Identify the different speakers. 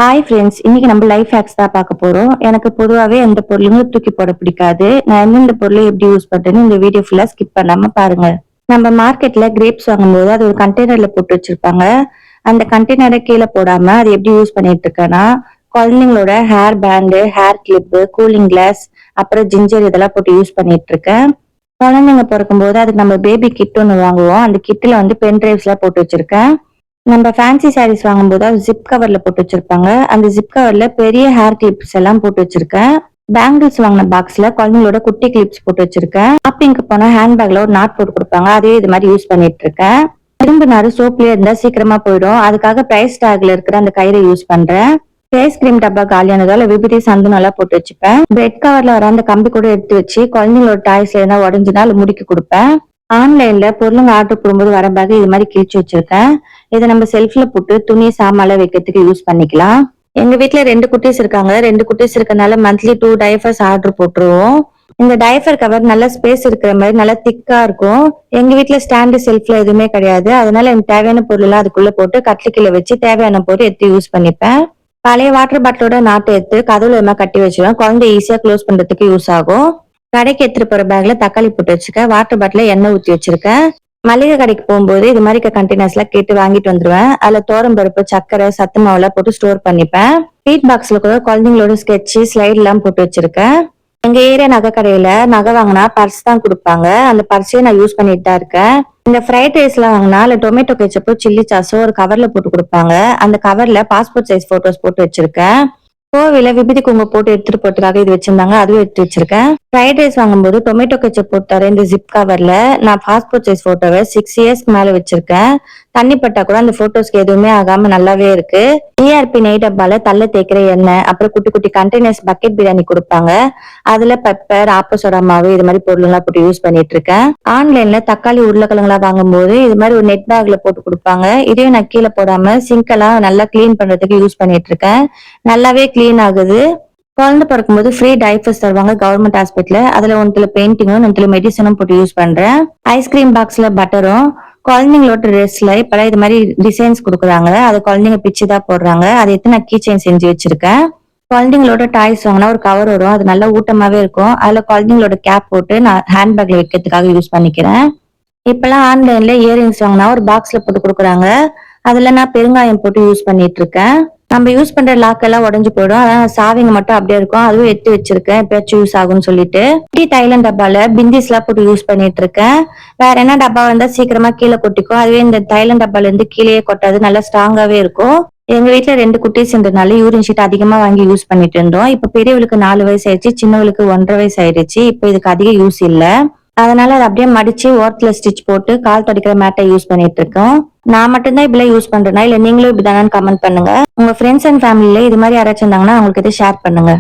Speaker 1: Hi friends, இன்னைக்கு நம்ம life hacks தான் பார்க்க போறோம். எனக்கு பொதுவாகவே எந்த பொருளும் தூக்கி போட பிடிக்காது. நான் எந்தெந்த பொருளை எப்படி யூஸ் பண்றேன்னு இந்த வீடியோ ஃபுல்லா ஸ்கிப் பண்ணாம பாருங்க. நம்ம மார்க்கெட்ல கிரேப்ஸ் வாங்கும்போது அது ஒரு கண்டெய்னர்ல போட்டு வச்சிருப்பாங்க. அந்த கண்டெய்னரை கீழே போடாம அது எப்படி யூஸ் பண்ணிட்டு இருக்கேன்னா, குழந்தைங்களோட hair band, hair clip, cooling glass, அப்புறம் ஜிஞ்சர் இதெல்லாம் போட்டு யூஸ் பண்ணிட்டு இருக்கேன். குழந்தைங்க பிறக்கும் போது அதுக்கு நம்ம பேபி கிட் ஒன்று வாங்குவோம். அந்த கிட்ல வந்து பென் டிரைவ்ஸ் எல்லாம் போட்டு வச்சிருக்கேன். நம்ம ஃபேன்சி சாரீஸ் வாங்கும்போது அது ஜிப் கவர்ல போட்டு வச்சிருப்பாங்க. அந்த ஜிப் கவர்ல பெரிய ஹேர் கிளிப்ஸ் எல்லாம் போட்டு வச்சிருக்கேன். பேங்கிள்ஸ் வாங்கின பாக்ஸ்ல குழந்தைங்களோட குட்டி கிளிப்ஸ் போட்டு வச்சிருக்கேன். ஷாப்பிங்க்கு போனா ஹேண்ட் பேக்ல ஒரு நாட் போட்டு கொடுப்பாங்க. அதே இது மாதிரி யூஸ் பண்ணிட்டு இருக்கேன். இரும்பு நாறு சோப்லயே இருந்தா சீக்கிரமா போயிடும். அதுக்காக பிரைஸ் டேக்ல இருக்கிற அந்த கயிறை யூஸ் பண்றேன். ஃபேஸ் கிரீம் டப்பா காலியானதால விபூதி சந்தனம் எல்லாம் போட்டு வச்சுப்பேன். பெட் கவர்ல வர அந்த கம்பி கூட எடுத்து வச்சு குழந்தைங்களோட டாய்ஸ்ல எல்லாம் உடஞ்சுனா முடிக்க கொடுப்பேன். ஆன்லைன்ல பொருளுங்க ஆர்டர் போடும்போது வர பேக் இது மாதிரி கிழிச்சு வச்சிருக்கேன். இதை நம்ம செல்ஃப்ல போட்டு துணி சாமான்ல வைக்கிறதுக்கு யூஸ் பண்ணிக்கலாம். எங்க வீட்ல 2 குட்டீஸ் இருக்காங்க. 2 குட்டீஸ் இருக்கனால மந்த்லி 2 டைஃபர்ஸ் ஆர்டர் போட்டுருவோம். இந்த டைஃபர் கவர் நல்ல ஸ்பேஸ் இருக்கிற மாதிரி நல்லா திக்கா இருக்கும். எங்க வீட்ல ஸ்டாண்டு செல்ஃப்ல எதுவுமே கிடையாது. அதனால எனக்கு தேவையான பொருள் எல்லாம் அதுக்குள்ள போட்டு கட்டில வச்சு தேவையான பொருள் எடுத்து யூஸ் பண்ணிப்பேன். பழைய வாட்டர் பாட்டிலோட நாட்டை எடுத்து கதவுல கட்டி வச்சிருவேன். குழந்தை ஈஸியா க்ளோஸ் பண்றதுக்கு யூஸ் ஆகும். கடைக்கு எடுத்துட்டு போற பேக்ல தக்காளி போட்டு வச்சிருக்கேன். வாட்டர் பாட்டில எண்ணெய் ஊத்தி வச்சிருக்கேன். மளிகை கடைக்கு போகும்போது இது மாதிரி கண்டெய்னர்ஸ் எல்லாம் கேட்டு வாங்கிட்டு வந்துருவேன். அதுல தோரம் பருப்பு, சக்கரை, சத்து மாவுலாம் போட்டு ஸ்டோர் பண்ணிப்பேன். ஃபீட் பாக்ஸ்ல கூட குழந்தைங்களோட ஸ்கெட்ச், ஸ்லைட் எல்லாம் போட்டு வச்சிருக்கேன். எங்க ஏரியா நகை கடையில நகை வாங்கினா பர்ஸ் தான் கொடுப்பாங்க. அந்த பர்ஸையும் நான் யூஸ் பண்ணிட்டு தான் இருக்கேன். இந்த ஃப்ரைட் ரைஸ் எல்லாம் வாங்கினா இல்ல டொமேட்டோ கெச்சப்போ சில்லி சாஸோ ஒரு கவர்ல போட்டு கொடுப்பாங்க. அந்த கவர்ல பாஸ்போர்ட் சைஸ் போட்டோஸ் போட்டு வச்சிருக்கேன். கோவில விபூதி குங்குமம் போட்டு எடுத்துட்டு போறதுக்காக இது வச்சிருந்தாங்க. அதுவும் எடுத்து வச்சிருக்கேன். ஃப்ரைட் ரைஸ் வாங்கும்போது டொமேட்டோ கெச்சப் போட்டு தர இந்த ஜிப் கவர்ல நான் பாஸ்போர்ட் சைஸ் போட்டோவை 6 இயர்ஸ்க்கு மேல வச்சிருக்கேன். தண்ணி பட்டா கூட அந்த போட்டோஸ்க்கு எதுவுமே ஆகாம நல்லாவே இருக்கு. ERP நெய் டப்பால தள்ள தேய்க்கிற எண்ணெய், அப்புறம் குட்டி குட்டி கண்டெய்னர்ஸ் பக்கெட் பிரியாணி கொடுப்பாங்க. அதுல பெப்பர், ஆப்பசோடா மாவு இது மாதிரி பொருள் எல்லாம் போட்டு யூஸ் பண்ணிட்டு இருக்கேன். ஆன்லைன்ல தக்காளி, உருளைக்கிழங்குலாம் வாங்கும்போது இது மாதிரி ஒரு நெட் பேக்ல போட்டு கொடுப்பாங்க. இதையும் நான் கீழே போடாம சிங்க் எல்லாம் நல்லா கிளீன் பண்றதுக்கு யூஸ் பண்ணிட்டு இருக்கேன். நல்லாவே கிளீன் ஆகுது. குழந்தை பிறக்கும்போது ஃப்ரீ டைப்பர்ஸ் தருவாங்க கவர்மெண்ட் ஹாஸ்பிட்டல்ல. அதுல ஒன்றுல பெயிண்டிங்கும் ஒன்றுல மெடிசனும் போட்டு யூஸ் பண்றேன். ஐஸ்கிரீம் பாக்ஸ்ல பட்டரும் குழந்தைங்களோட ட்ரெஸ்ல இப்பெல்லாம் இது மாதிரி டிசைன்ஸ் கொடுக்குறாங்க. அது குழந்தைங்க பிச்சு தான் போடுறாங்க. அதை எடுத்து நான் கீ செயின் செஞ்சு வச்சிருக்கேன். குழந்தைங்களோட டாய்ஸ் வாங்கினா ஒரு கவர் வரும். அது நல்லா ஊட்டமாவே இருக்கும். அதுல குழந்தைங்களோட கேப் போட்டு நான் ஹேண்ட்பேக்ல வைக்கிறதுக்காக யூஸ் பண்ணிக்கிறேன். இப்பெல்லாம் ஆன்லைன்ல இயரிங்ஸ் வாங்கினா ஒரு பாக்ஸ்ல போட்டு கொடுக்குறாங்க. அதுல நான் பெருங்காயம் போட்டு யூஸ் பண்ணிட்டு இருக்கேன். நம்ம யூஸ் பண்ற லாக் எல்லாம் உடஞ்சு போயிடும். ஆனா சாவிங்க மட்டும் அப்படியே இருக்கும். அதுவும் எடுத்து வச்சிருக்கேன், எப்பயாச்சும் யூஸ் ஆகும்னு சொல்லிட்டு. தைலண்ட் டப்பால பிந்திஸ் எல்லாம் போட்டு யூஸ் பண்ணிட்டு இருக்கேன். வேற என்ன டப்பா வந்தா சீக்கிரமா கீழே கொட்டிக்கும். அதுவே இந்த தைலண்ட் டப்பால இருந்து கீழே கொட்டாது, நல்லா ஸ்ட்ராங்காவே இருக்கும். எங்க வீட்டுல 2 குட்டீஸ்ன்றதுனால யூரின் ஷீட் அதிகமா வாங்கி யூஸ் பண்ணிட்டு இருந்தோம். இப்ப பெரியவளுக்கு 4 வயசு ஆயிடுச்சு, சின்னவளுக்கு 1.5 வயசு ஆயிடுச்சு. இப்ப இதுக்கு அதிக யூஸ் இல்ல. அதனால அதை அப்படியே மடிச்சு ஓரத்துல ஸ்டிச் போட்டு கால் துடைக்கிற மேட்டை யூஸ் பண்ணிட்டு இருக்கோம். நான் மட்டும்தான் இப்படிலாம் யூஸ் பண்றேன்னா இல்ல நீங்களும் இப்படிதானு கமெண்ட் பண்ணுங்க. உங்க ஃப்ரெண்ட்ஸ் அண்ட் ஃபேமிலில இது மாதிரி யாராச்சும் இருந்தாங்கன்னா அவங்களுக்கு இதை ஷேர் பண்ணுங்க.